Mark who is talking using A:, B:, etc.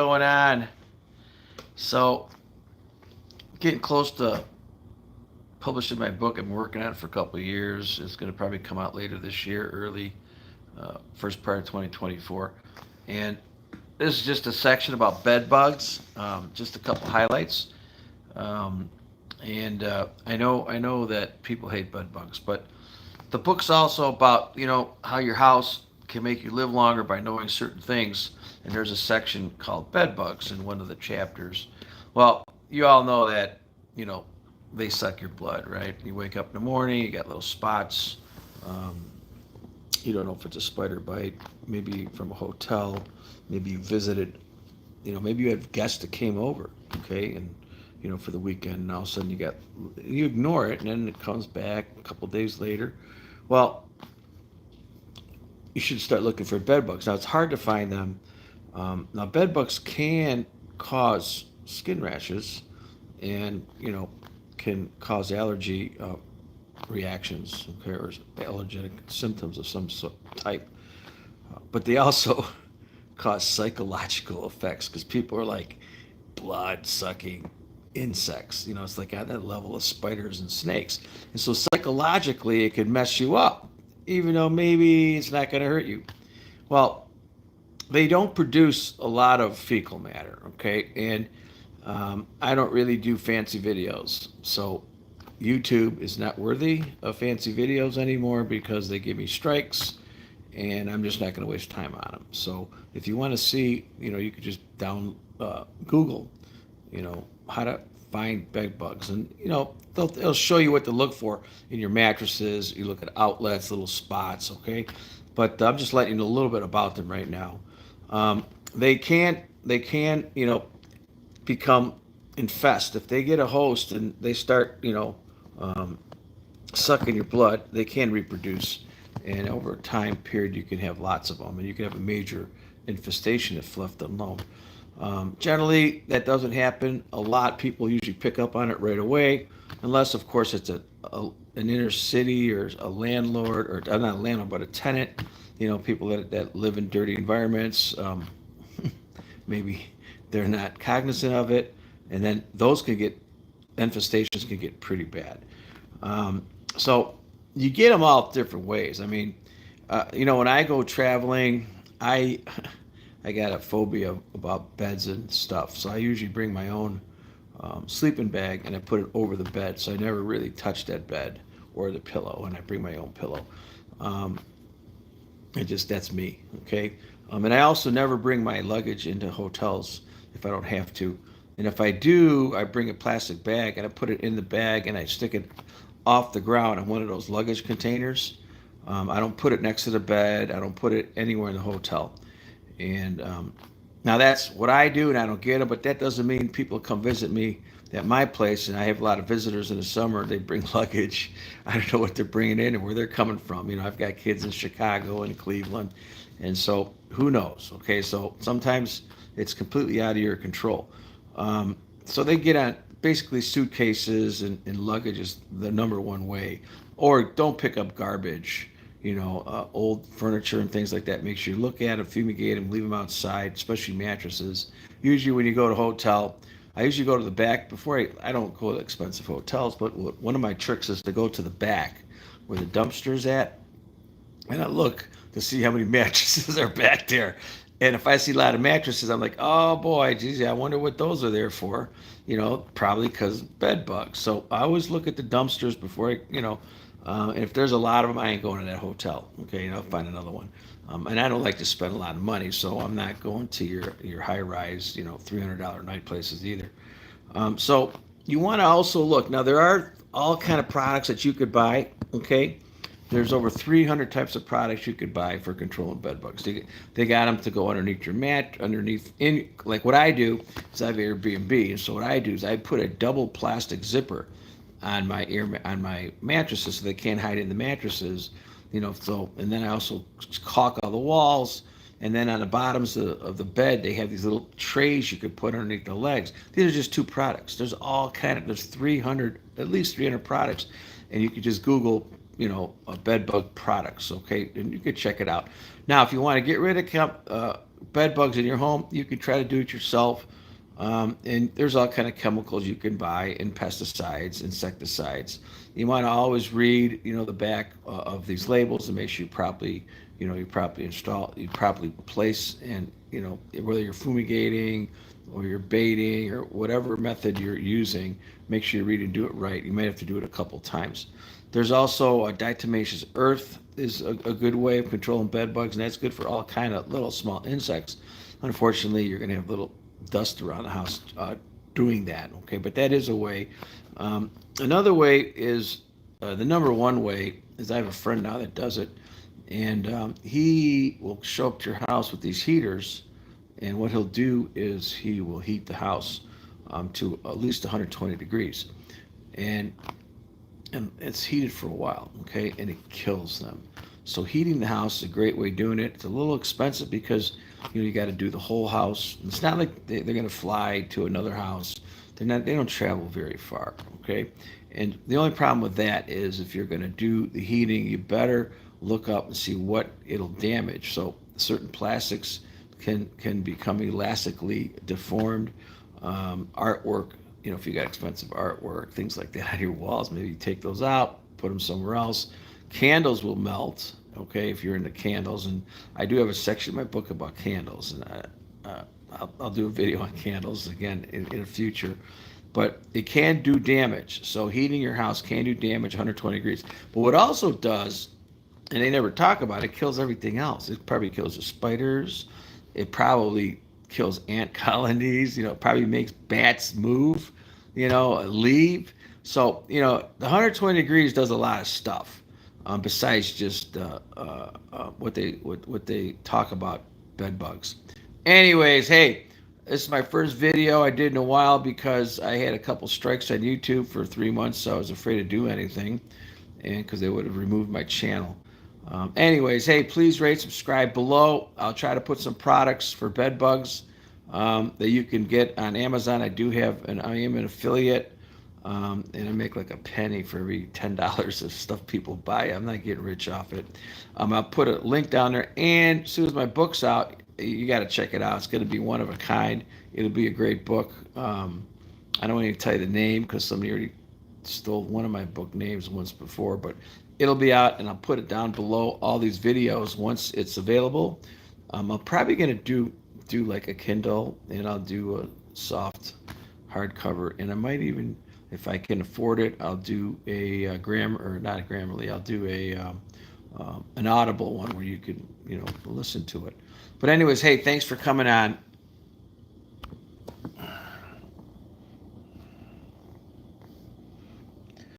A: going on? So, getting close to publishing my book. I'm working on it for a couple of years. It's going to probably come out later this year, early first part of 2024. And this is just a section about bed bugs. Just a couple highlights. Um, and I know that people hate bed bugs, but the book's also about how your house can make you live longer by knowing certain things. And there's a section called bed bugs in one of the chapters. Well, you all know that you know they suck your blood, right? You wake up in the morning, you got little spots. Um, you don't know if it's a spider bite, maybe from a hotel, maybe you visited, maybe you had guests that came over, okay, and for the weekend, and all of a sudden you ignore it, and then it comes back a couple days later. Well, you should start looking for bed bugs. Now it's hard to find them. Now bed bugs can cause skin rashes, and can cause allergy reactions, okay, or allergenic symptoms of some type. But they also cause psychological effects because people are like blood sucking insects. It's like at that level of spiders and snakes. And so psychologically, it can mess you up, even though maybe it's not going to hurt you. Well, they don't produce a lot of fecal matter, okay? And I don't really do fancy videos. So YouTube is not worthy of fancy videos anymore because they give me strikes, and I'm just not going to waste time on them. So if you want to see, you could just Google, how to find bed bugs, and they'll show you what to look for in your mattresses. You look at outlets, little spots, okay. But I'm just letting you know a little bit about them right now. Um, they can become infest if they get a host and they start um, sucking your blood. They can reproduce, and over a time period, you can have lots of them, and you can have a major infestation if left alone. Generally, that doesn't happen a lot. People usually pick up on it right away, unless, of course, it's an inner city or a landlord, or not a landlord, but a tenant. People that live in dirty environments. Maybe they're not cognizant of it, and then those can get infestations can get pretty bad. So you get them all different ways. I mean, when I go traveling, I I got a phobia about beds and stuff, so I usually bring my own sleeping bag and I put it over the bed, so I never really touch that bed or the pillow, and I bring my own pillow. Um, that's me, okay. And I also never bring my luggage into hotels if I don't have to. And if I do, I bring a plastic bag and I put it in the bag and I stick it off the ground in one of those luggage containers. I don't put it next to the bed. I don't put it anywhere in the hotel. And now that's what I do, and I don't get them. But that doesn't mean people come visit me at my place. And I have a lot of visitors in the summer. They bring luggage. I don't know what they're bringing in and where they're coming from. I've got kids in Chicago and Cleveland, and so who knows? Okay, so sometimes it's completely out of your control. So they get on basically suitcases, and luggage is the number one way. Or don't pick up garbage, old furniture and things like that. Make sure you look at them, fumigate them, leave them outside, especially mattresses. Usually when you go to a hotel, I usually go to the back before I don't go to expensive hotels, but one of my tricks is to go to the back where the dumpster's at, and I look to see how many mattresses are back there. And if I see a lot of mattresses, I'm like, oh boy, geez, I wonder what those are there for. Probably because bed bugs. So I always look at the dumpsters before and if there's a lot of them, I ain't going to that hotel. Okay, I'll find another one. And I don't like to spend a lot of money, so I'm not going to your high rise, $300 night places either. So you want to also look. Now there are all kind of products that you could buy. Okay, there's over 300 types of products you could buy for controlling bed bugs. They got them to go underneath your mat, like what I do is I have Airbnb, and so what I do is I put a double plastic zipper on my mattresses so they can't hide in the mattresses. So, and then I also caulk all the walls, and then on the bottoms of the bed they have these little trays you could put underneath the legs. These are just two products. There's 300, at least 300 products, and you could just Google bed bug products, okay, and you could check it out. Now if you want to get rid of bed bugs in your home, you can try to do it yourself. And there's all kind of chemicals you can buy, and pesticides, insecticides. You want to always read, the back of these labels and make sure you properly install, you properly place, and whether you're fumigating or you're baiting or whatever method you're using, make sure you read and do it right. You may have to do it a couple times. There's also a diatomaceous earth is a good way of controlling bed bugs, and that's good for all kind of little small insects. Unfortunately, you're going to have little dust around the house doing that. Okay, but that is a way. Another way is the number one way is I have a friend now that does it, and he will show up to your house with these heaters, and what he'll do is he will heat the house to at least 120 degrees, and it's heated for a while, okay, and it kills them. So heating the house is a great way of doing it. It's a little expensive because you got to do the whole house. It's not like they're going to fly to another house. They don't travel very far, okay. And the only problem with that is if you're going to do the heating, you better look up and see what it'll damage. So certain plastics can become elastically deformed. Artwork, if you got expensive artwork, things like that on your walls, maybe you take those out, put them somewhere else. Candles will melt, okay, if you're into candles. And I do have a section in my book about candles, and I'll do a video on candles again in the future. But it can do damage. So heating your house can do damage 120 degrees. But what also does, and they never talk about it, kills everything else. It probably kills the spiders. It probably kills ant colonies. It probably makes bats move, leave. So, the 120 degrees does a lot of stuff besides just what they talk about bed bugs. Anyways, hey, this is my first video I did in a while because I had a couple strikes on YouTube for 3 months, so I was afraid to do anything, and because they would have removed my channel. Anyways, hey, please rate, subscribe below. I'll try to put some products for bed bugs that you can get on Amazon. I am an affiliate, and I make like a penny for every $10 of stuff people buy. I'm not getting rich off it. I'll put a link down there, and as soon as my book's out, you got to check it out. It's going to be one of a kind. It'll be a great book. I don't want to tell you the name because somebody already stole one of my book names once before, but it'll be out, and I'll put it down below all these videos once it's available. I'm probably going to do like a Kindle, and I'll do a soft hardcover, and I might even, if I can afford it, I'll do a not a Grammarly, I'll do an Audible one where you can listen to it. But anyways, hey, thanks for coming on.